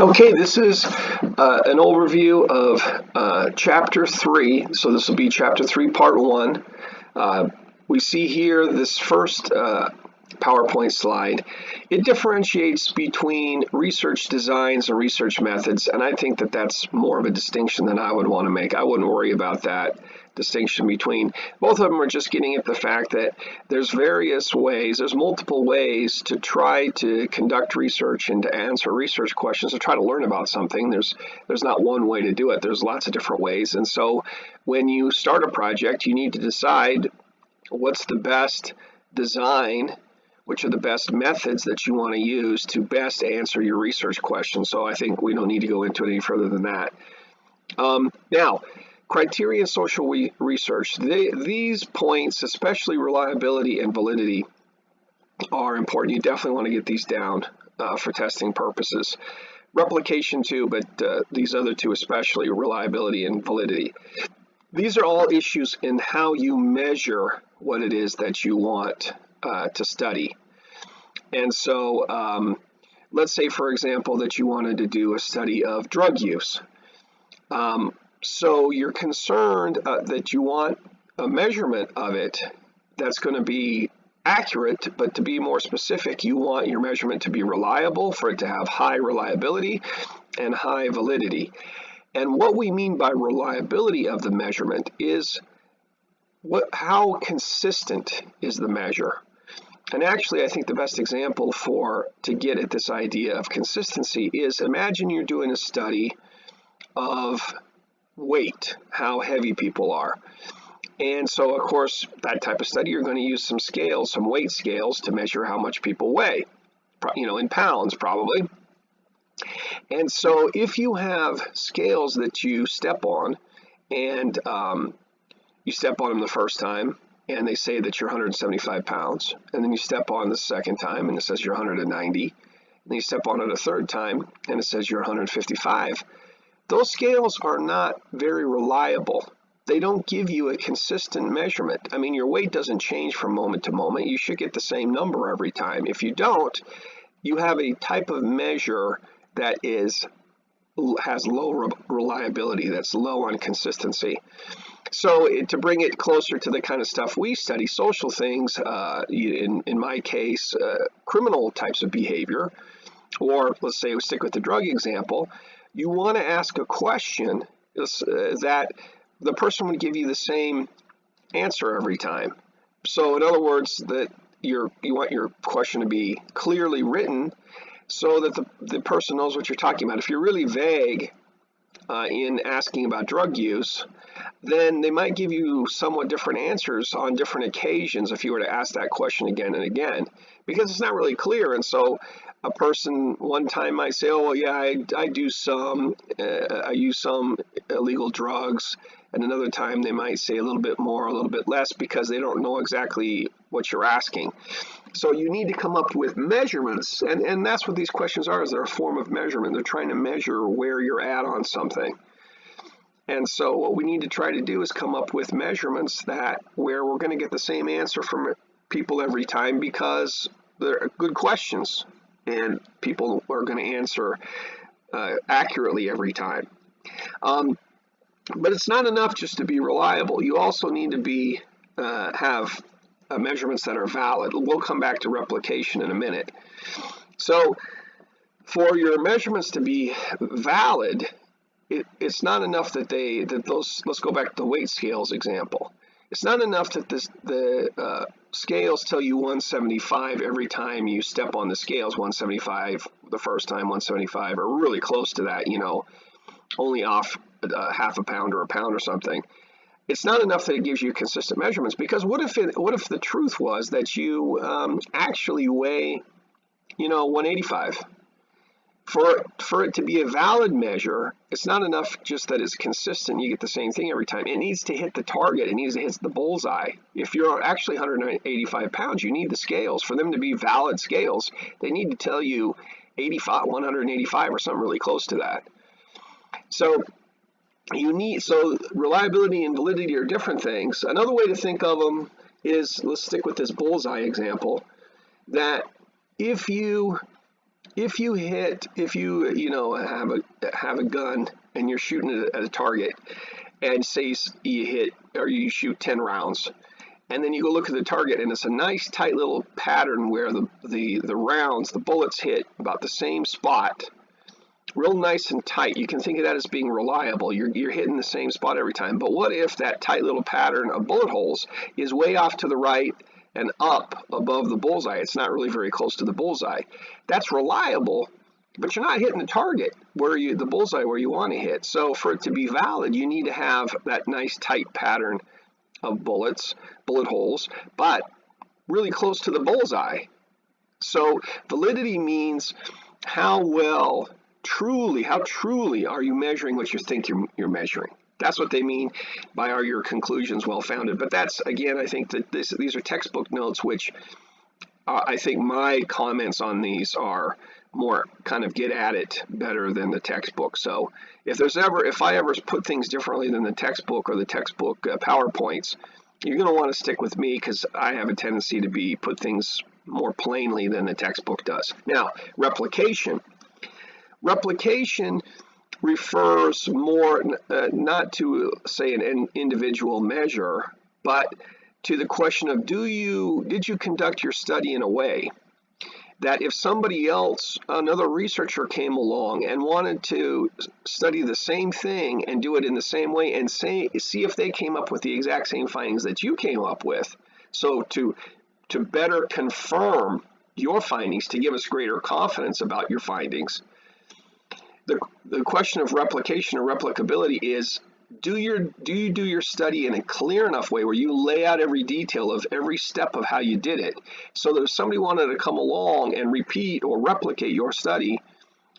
Okay, this is an overview of Chapter 3. So this will be Chapter 3, Part 1. We see here this first PowerPoint slide. It differentiates between research designs and research methods, and I think that that's more of a distinction than I would want to make. I wouldn't worry about that distinction between. Both of them are just getting at the fact that there's various ways, there's multiple ways to try to conduct research and to answer research questions, to try to learn about something. There's not one way to do it. There's lots of different ways. And so when you start a project, you need to decide what's the best design, which are the best methods that you want to use to best answer your research question. So I think we don't need to go into it any further than that. Now, criteria in social research. These points, especially reliability and validity, are important. You definitely want to get these down for testing purposes. Replication too, but these other two especially, reliability and validity. These are all issues in how you measure what it is that you want to study. And so let's say, for example, that you wanted to do a study of drug use. So you're concerned that you want a measurement of it that's going to be accurate, but to be more specific, you want your measurement to be reliable, for it to have high reliability and high validity. And what we mean by reliability of the measurement is how consistent is the measure. And actually, I think the best example to get at this idea of consistency is, imagine you're doing a study of weight, how heavy people are. And so, of course, that type of study, you're going to use some scales, some weight scales to measure how much people weigh, in pounds probably. And so if you have scales that you step on, and you step on them the first time, and they say that you're 175 pounds, and then you step on the second time, and it says you're 190, and then you step on it a third time, and it says you're 155, those scales are not very reliable. They don't give you a consistent measurement. I mean, your weight doesn't change from moment to moment. You should get the same number every time. If you don't, you have a type of measure that has low reliability, that's low on consistency. So to bring it closer to the kind of stuff we study, social things, in my case, criminal types of behavior, or let's say we stick with the drug example, you want to ask a question that the person would give you the same answer every time. So in other words, that you want your question to be clearly written so that the person knows what you're talking about. If you're really vague in asking about drug use, then they might give you somewhat different answers on different occasions if you were to ask that question again and again, because it's not really clear. And so a person one time might say, oh, well, yeah, I use some illegal drugs. And another time they might say a little bit more, a little bit less, because they don't know exactly what you're asking. So you need to come up with measurements. And that's what these questions are, is they're a form of measurement. They're trying to measure where you're at on something. And so what we need to try to do is come up with measurements where we're going to get the same answer from people every time, because they're good questions and people are going to answer accurately every time. But it's not enough just to be reliable. You also need to have measurements that are valid. We'll come back to replication in a minute. So for your measurements to be valid, it's not enough that let's go back to the weight scales example. It's not enough that the scales tell you 175 every time you step on the scales, 175 the first time, 175, or really close to that, only off half a pound or a pound or something. It's not enough that it gives you consistent measurements, because what if the truth was that you actually weigh 185? For it to be a valid measure, it's not enough just that it's consistent, you get the same thing every time. It needs to hit the target. It needs to hit the bullseye. If you're actually 185 pounds, you need the scales. For them to be valid scales, they need to tell you 185 or something really close to that. So reliability and validity are different things. Another way to think of them is, let's stick with this bullseye example, that if you if you have a gun and you're shooting it at a target, and say you hit or you shoot 10 rounds, and then you go look at the target and it's a nice tight little pattern where the bullets hit about the same spot, real nice and tight. You can think of that as being reliable. You're hitting the same spot every time. But what if that tight little pattern of bullet holes is way off to the right and up above the bullseye? It's not really very close to the bullseye. That's reliable, but you're not hitting the target the bullseye where you want to hit. So for it to be valid, you need to have that nice tight pattern of bullet holes, but really close to the bullseye. So validity means how truly are you measuring what you think you're measuring. That's what they mean by are your conclusions well-founded. But that's, again, I think that these are textbook notes, which I think my comments on these are more kind of get at it better than the textbook. So if I ever put things differently than the textbook or the textbook PowerPoints, you're going to want to stick with me, because I have a tendency to put things more plainly than the textbook does. Now, replication. Replication refers more not to, say, an individual measure, but to the question of did you conduct your study in a way that if somebody else, another researcher, came along and wanted to study the same thing and do it in the same way and see if they came up with the exact same findings that you came up with, so to better confirm your findings, to give us greater confidence about your findings. The question of replication or replicability is, do you do your study in a clear enough way where you lay out every detail of every step of how you did it, so that if somebody wanted to come along and repeat or replicate your study,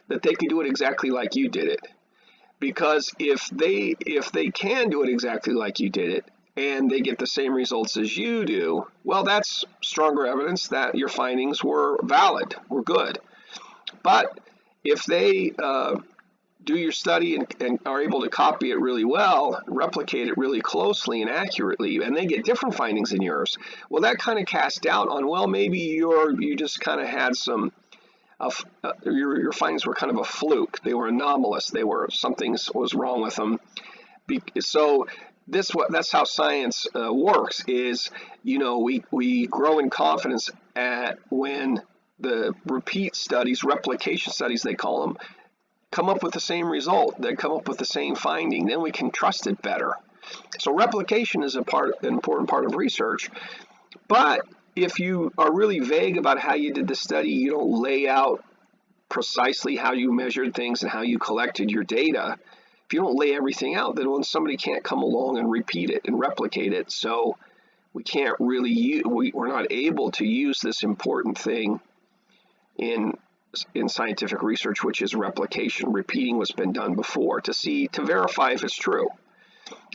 that they could do it exactly like you did it? Because if they can do it exactly like you did it, and they get the same results as you do, well, that's stronger evidence that your findings were valid, were good. But if they do your study and are able to copy it really well, replicate it really closely and accurately, and they get different findings than yours, well, that kind of casts doubt on, well, maybe you just kind of had your findings were kind of a fluke. They were anomalous. Something was wrong with them. So that's how science works. Is we grow in confidence when the repeat studies, replication studies they call them, come up with the same result, they come up with the same finding, then we can trust it better. So replication is an important part of research. But if you are really vague about how you did the study, you don't lay out precisely how you measured things and how you collected your data, if you don't lay everything out, then when somebody can't come along and repeat it and replicate it, so we can't really we're not able to use this important thing in scientific research, which is replication, repeating what's been done before to verify if it's true.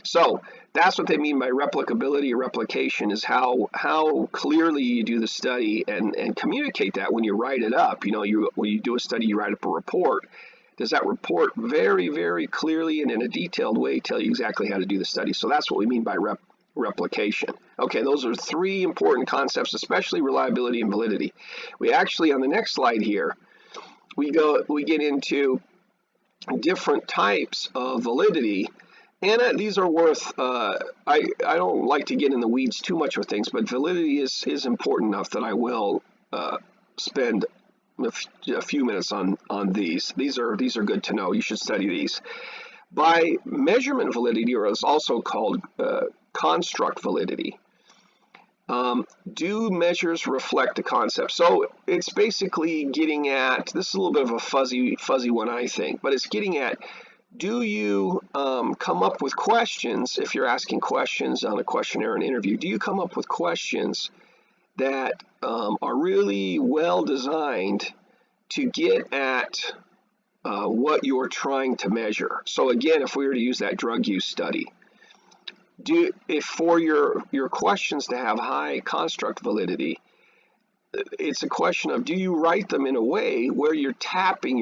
So that's what they mean by replicability or replication, is how clearly you do the study and communicate that when you write it up. When you do a study, you write up a report. Does that report very, very clearly and in a detailed way tell you exactly how to do the study? So that's what we mean by replication. Okay, those are three important concepts, especially reliability and validity. We actually, on the next slide here, we get into different types of validity, and these are worth. I don't like to get in the weeds too much with things, but validity is important enough that I will spend a few minutes on these. These are good to know. You should study these. By measurement validity, or it's also called construct validity, do measures reflect the concept? So it's basically getting at, this is a little bit of a fuzzy one, I think, but it's getting at, do you come up with questions, if you're asking questions on a questionnaire or an interview, do you come up with questions that are really well designed to get at what you're trying to measure? So again, if we were to use that drug use study, if for your questions to have high construct validity, it's a question of, do you write them in a way where you're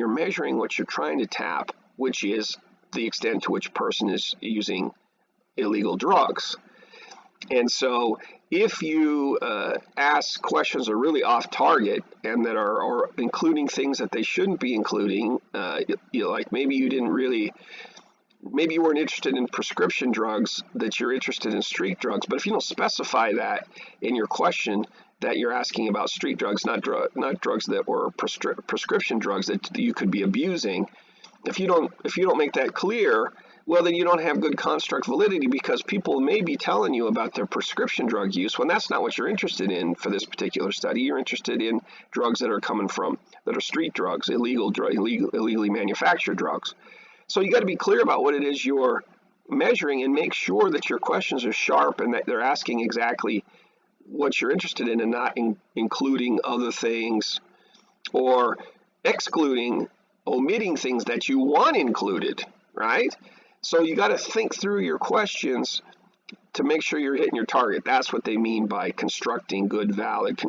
measuring what you're trying to tap, which is the extent to which a person is using illegal drugs. And so if you ask questions that are really off target and that are including things that they shouldn't be including, like maybe you weren't interested in prescription drugs, that you're interested in street drugs. But if you don't specify that in your question, that you're asking about street drugs, not drugs that were prescription drugs that you could be abusing, if you don't make that clear, well, then you don't have good construct validity, because people may be telling you about their prescription drug use when that's not what you're interested in for this particular study. You're interested in drugs that are street drugs, illegally manufactured drugs. So you got to be clear about what it is you're measuring, and make sure that your questions are sharp and that they're asking exactly what you're interested in, and not including other things or omitting things that you want included, right? So you got to think through your questions to make sure you're hitting your target. That's what they mean by constructing good, valid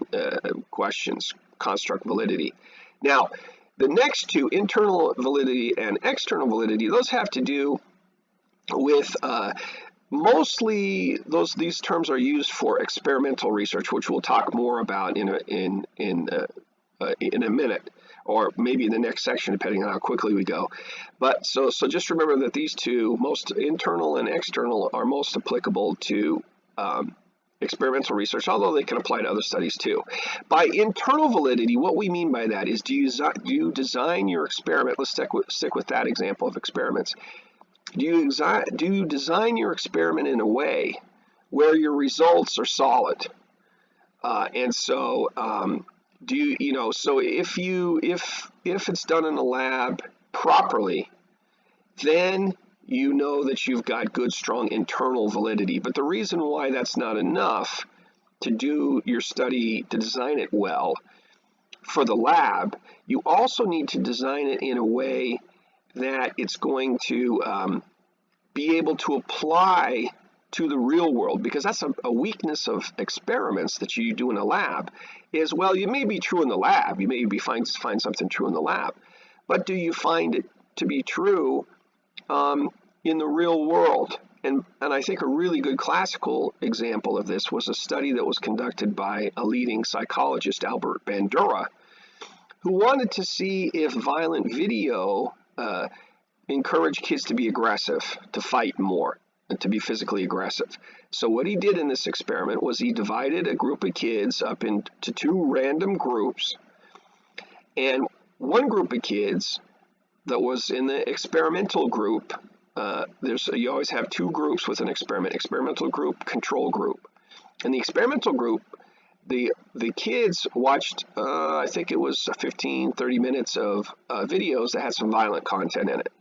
questions, construct validity. Now, the next two, internal validity and external validity, those have to do with mostly these terms are used for experimental research, which we'll talk more about in a minute, or maybe in the next section, depending on how quickly we go. But so just remember that these two, most internal and external, are most applicable to experimental research, although they can apply to other studies too. By internal validity, what we mean by that is, do you design your experiment? Let's stick with that example of experiments. Do you design your experiment in a way where your results are solid? And so so if it's done in a lab properly, then you know that you've got good, strong internal validity. But the reason why that's not enough to do your study, to design it well for the lab, you also need to design it in a way that it's going to be able to apply to the real world, because that's a weakness of experiments that you do in a lab. Is, well, you may be true in the lab, you may find something true in the lab, but do you find it to be true in the real world? And I think a really good classical example of this was a study that was conducted by a leading psychologist, Albert Bandura, who wanted to see if violent video encouraged kids to be aggressive, to fight more, and to be physically aggressive. So what he did in this experiment was he divided a group of kids up into two random groups, and one group of kids that was in the experimental group, you always have two groups with an experiment: experimental group, control group. In the experimental group, the kids watched, I think it was 15-30 minutes of videos that had some violent content in it.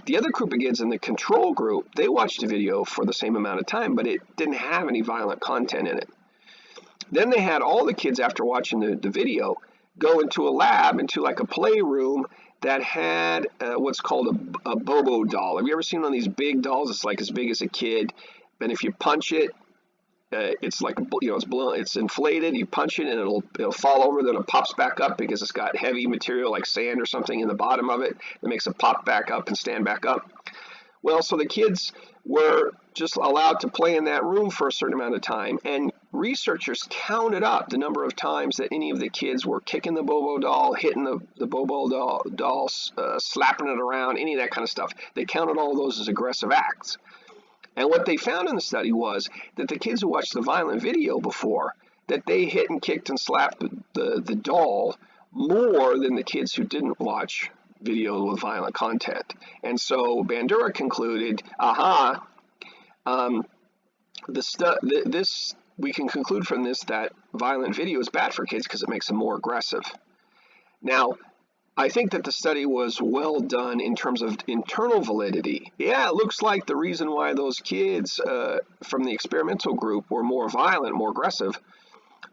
The other group of kids in the control group, they watched a video for the same amount of time, but it didn't have any violent content in it. Then they had all the kids, after watching the video, go into a lab, into like a playroom that had what's called a Bobo doll. Have you ever seen one of these big dolls? It's like as big as a kid, and if you punch it, it's like, it's blown, it's inflated. You punch it and it'll fall over, then it pops back up because it's got heavy material like sand or something in the bottom of it that makes it pop back up and stand back up. Well, so the kids were just allowed to play in that room for a certain amount of time, and researchers counted up the number of times that any of the kids were kicking the Bobo doll, hitting the Bobo doll, slapping it around, any of that kind of stuff. They counted all of those as aggressive acts. And what they found in the study was that the kids who watched the violent video before, that they hit and kicked and slapped the doll more than the kids who didn't watch video with violent content. And so Bandura concluded, we can conclude from this that violent video is bad for kids because it makes them more aggressive. Now, I think that the study was well done in terms of internal validity. Yeah, it looks like the reason why those kids from the experimental group were more violent, more aggressive,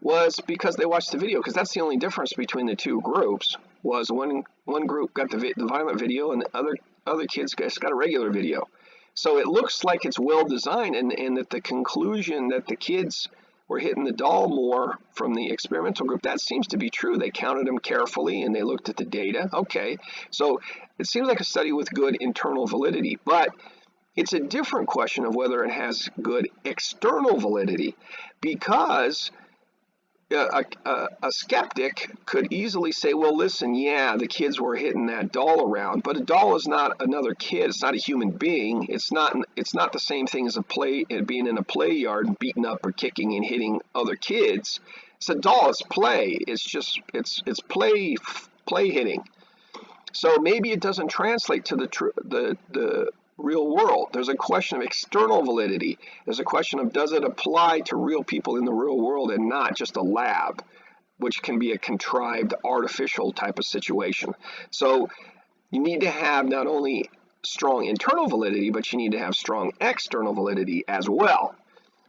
was because they watched the video, because that's the only difference between the two groups, was one group got the violent video and the other kids got a regular video. So it looks like it's well designed, and that the conclusion that the kids were hitting the doll more from the experimental group, that seems to be true. They counted them carefully and they looked at the data. Okay, so it seems like a study with good internal validity, but It's a different question of whether it has good external validity, because a skeptic could easily say, well, listen, yeah, the kids were hitting that doll around, but a doll is not another kid. It's not a human being. It's not the same thing as being in a play yard, beating up or kicking and hitting other kids. It's a doll. It's play. It's play hitting. So maybe it doesn't translate to the real world. There's a question of external validity. There's a question of, does it apply to real people in the real world and not just a lab, which can be a contrived artificial type of situation. So you need to have not only strong internal validity, but you need to have strong external validity as well.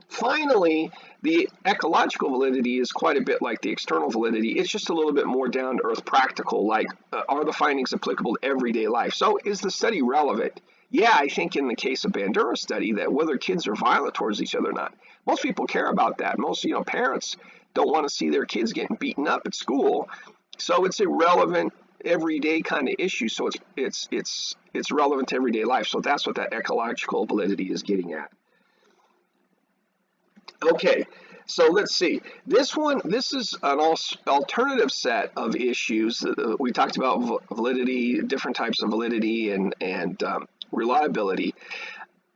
Finally, the ecological validity is quite a bit like the external validity. It's just a little bit more down-to-earth practical, like are the findings applicable to everyday life? So is the study relevant? Yeah, I think in the case of Bandura's study, that whether kids are violent towards each other or not, most people care about that. Most parents don't want to see their kids getting beaten up at school. So it's a relevant everyday kind of issue. So it's relevant to everyday life. So that's what that ecological validity is getting at. Okay, so let's see. This is an alternative set of issues. We talked about validity, different types of validity, and reliability.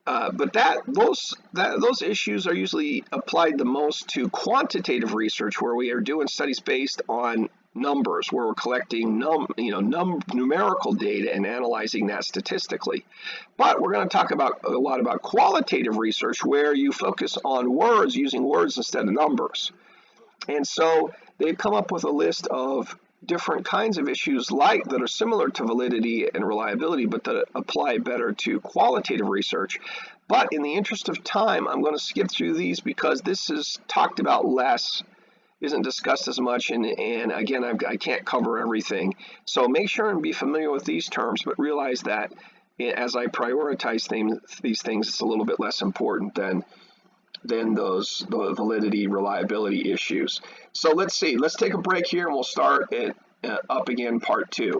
But those issues are usually applied the most to quantitative research, where we are doing studies based on numbers, where we're collecting numerical data and analyzing that statistically. But we're going to talk a lot about qualitative research, where you focus on words, using words instead of numbers. And so they've come up with a list of different kinds of issues that are similar to validity and reliability, but that apply better to qualitative research. But in the interest of time, I'm going to skip through these because this is talked about less, isn't discussed as much, and again, I can't cover everything. So make sure and be familiar with these terms, but realize that as I prioritize these things, it's a little bit less important than the validity, reliability issues. So let's see. Let's take a break here, and we'll start it up again, part 2.